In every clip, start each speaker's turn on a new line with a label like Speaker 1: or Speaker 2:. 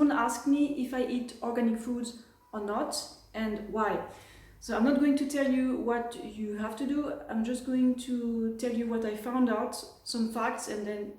Speaker 1: Someone asked me if I eat organic foods or not and why. So I'm not going to tell you what you have to do, I'm just going to tell you what I found out, some facts, and then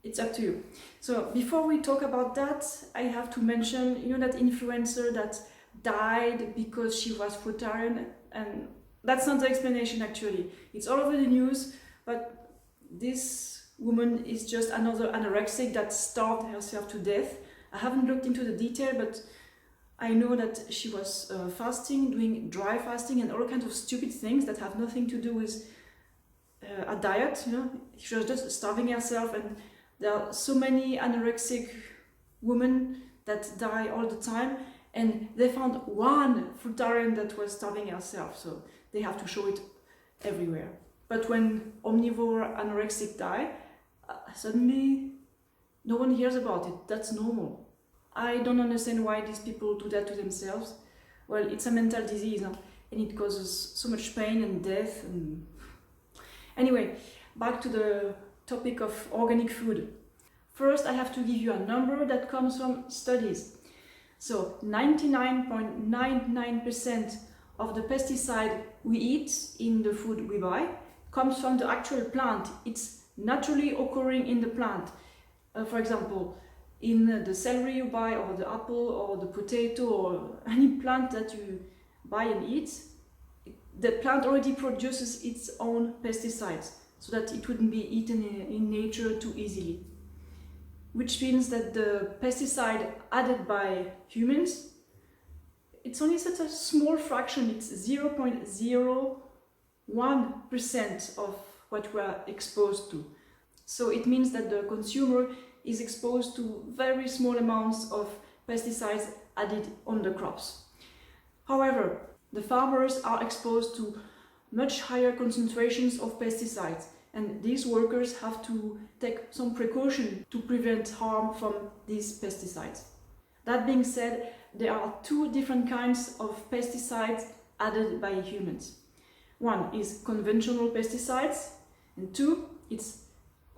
Speaker 1: it's up to you. So before we talk about that, I have to mention, you know, that influencer that died because she was fruitarian, and that's not the explanation actually. It's all over the news, but this woman is just another anorexic that starved herself to death. I haven't looked into the detail, but I know that she was fasting, doing dry fasting and all kinds of stupid things that have nothing to do with a diet, you know. She was just starving herself, and there are so many anorexic women that die all the time, and they found one fruitarian that was starving herself, so they have to show it everywhere. But when omnivore anorexic die, suddenly no one hears about it. That's normal. I don't understand why these people do that to themselves. Well, it's a mental disease, huh? And it causes so much pain and death. And anyway, back to the topic of organic food. First, I have to give you a number that comes from studies. So 99.99% of the pesticide we eat in the food we buy comes from the actual plant. It's naturally occurring in the plant. For example, in the celery you buy, or the apple, or the potato, or any plant that you buy and eat, the plant already produces its own pesticides, so that it wouldn't be eaten in nature too easily. Which means that the pesticide added by humans, it's only such a small fraction, it's 0.01% of what we are exposed to. So it means that the consumer is exposed to very small amounts of pesticides added on the crops. However, the farmers are exposed to much higher concentrations of pesticides, and these workers have to take some precaution to prevent harm from these pesticides. That being said, there are two different kinds of pesticides added by humans. One is conventional pesticides, and two, it's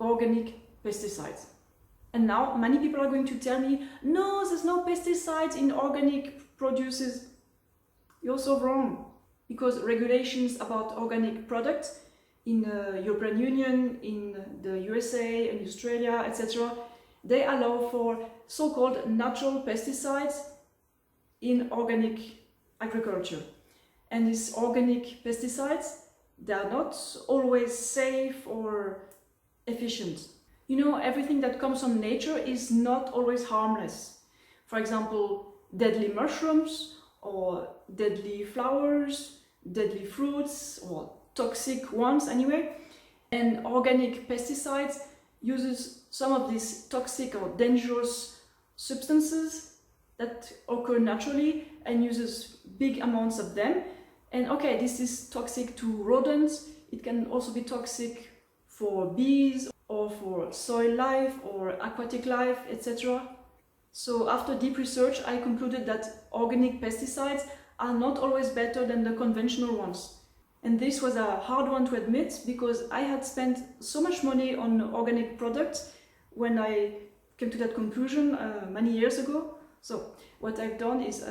Speaker 1: organic pesticides. And now many people are going to tell me, no, there's no pesticides in organic produces. You're so wrong, because regulations about organic products in the European Union, in the USA, in Australia, etc., they allow for so-called natural pesticides in organic agriculture. And these organic pesticides, they are not always safe or efficient. You know, everything that comes from nature is not always harmless. For example, deadly mushrooms, or deadly flowers, deadly fruits, or toxic ones anyway. And organic pesticides uses some of these toxic or dangerous substances that occur naturally and uses big amounts of them. And okay, this is toxic to rodents. It can also be toxic for bees, or for soil life, or aquatic life, etc. So after deep research, I concluded that organic pesticides are not always better than the conventional ones. And this was a hard one to admit, because I had spent so much money on organic products when I came to that conclusion many years ago. So what I've done is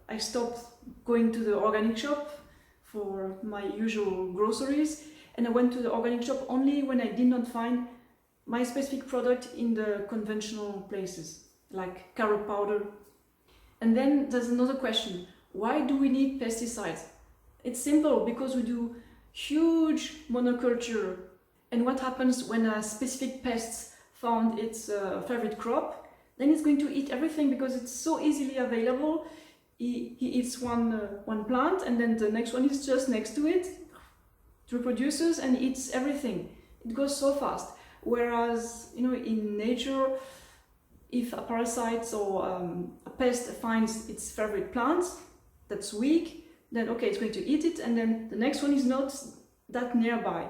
Speaker 1: I stopped going to the organic shop for my usual groceries, and I went to the organic shop only when I did not find my specific product in the conventional places, like carrot powder. And then there's another question. Why do we need pesticides? It's simple, because we do huge monoculture. And what happens when a specific pest found its favorite crop? Then it's going to eat everything, because it's so easily available. He eats one plant, and then the next one is just next to it. It reproduces and eats everything. It goes so fast. Whereas, you know, in nature, if a parasite or a pest finds its favorite plant that's weak, then okay, it's going to eat it, and then the next one is not that nearby.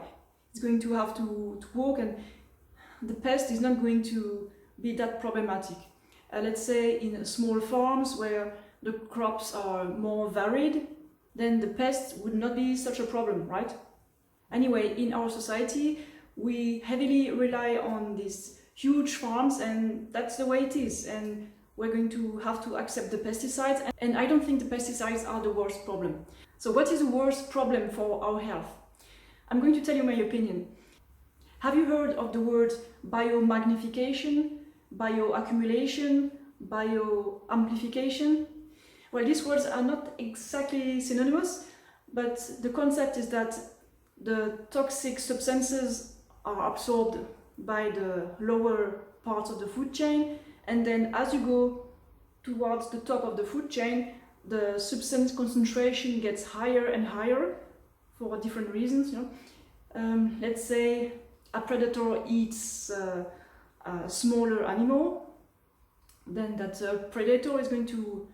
Speaker 1: It's going to have to walk, and the pest is not going to be that problematic. Let's say in small farms where the crops are more varied, then the pest would not be such a problem, right? Anyway, in our society, we heavily rely on these huge farms, and that's the way it is. And we're going to have to accept the pesticides, and I don't think the pesticides are the worst problem. So what is the worst problem for our health? I'm going to tell you my opinion. Have you heard of the word biomagnification, bioaccumulation, bioamplification? Well, these words are not exactly synonymous, but the concept is that the toxic substances are absorbed by the lower parts of the food chain, and then as you go towards the top of the food chain, the substance concentration gets higher and higher for different reasons. Let's say a predator eats a smaller animal, then that predator is going to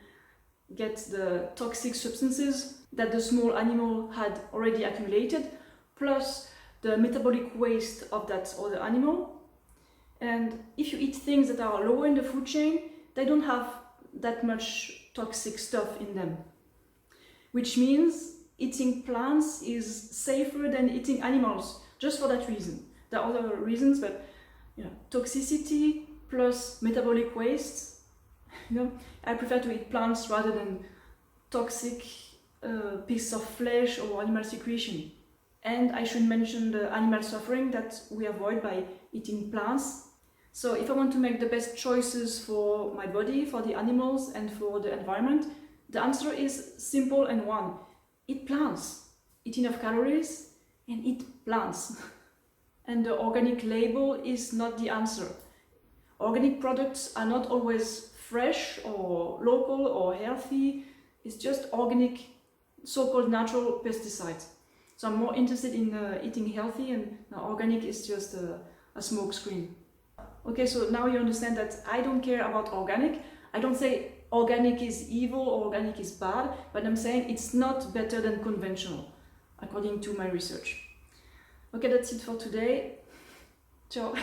Speaker 1: get the toxic substances that the small animal had already accumulated, plus the metabolic waste of that other animal. And if you eat things that are lower in the food chain, they don't have that much toxic stuff in them. Which means eating plants is safer than eating animals, just for that reason. There are other reasons, but toxicity plus metabolic waste, I prefer to eat plants rather than toxic piece of flesh or animal secretion. And I should mention the animal suffering that we avoid by eating plants. So if I want to make the best choices for my body, for the animals and for the environment, the answer is simple and one. Eat plants. Eat enough calories and eat plants. And the organic label is not the answer. Organic products are not always fresh or local or healthy. It's just organic, so-called natural pesticides. So I'm more interested in eating healthy, and organic is just a smoke screen. Okay, so now you understand that I don't care about organic. I don't say organic is evil or organic is bad, but I'm saying it's not better than conventional, according to my research. Okay, that's it for today. Ciao.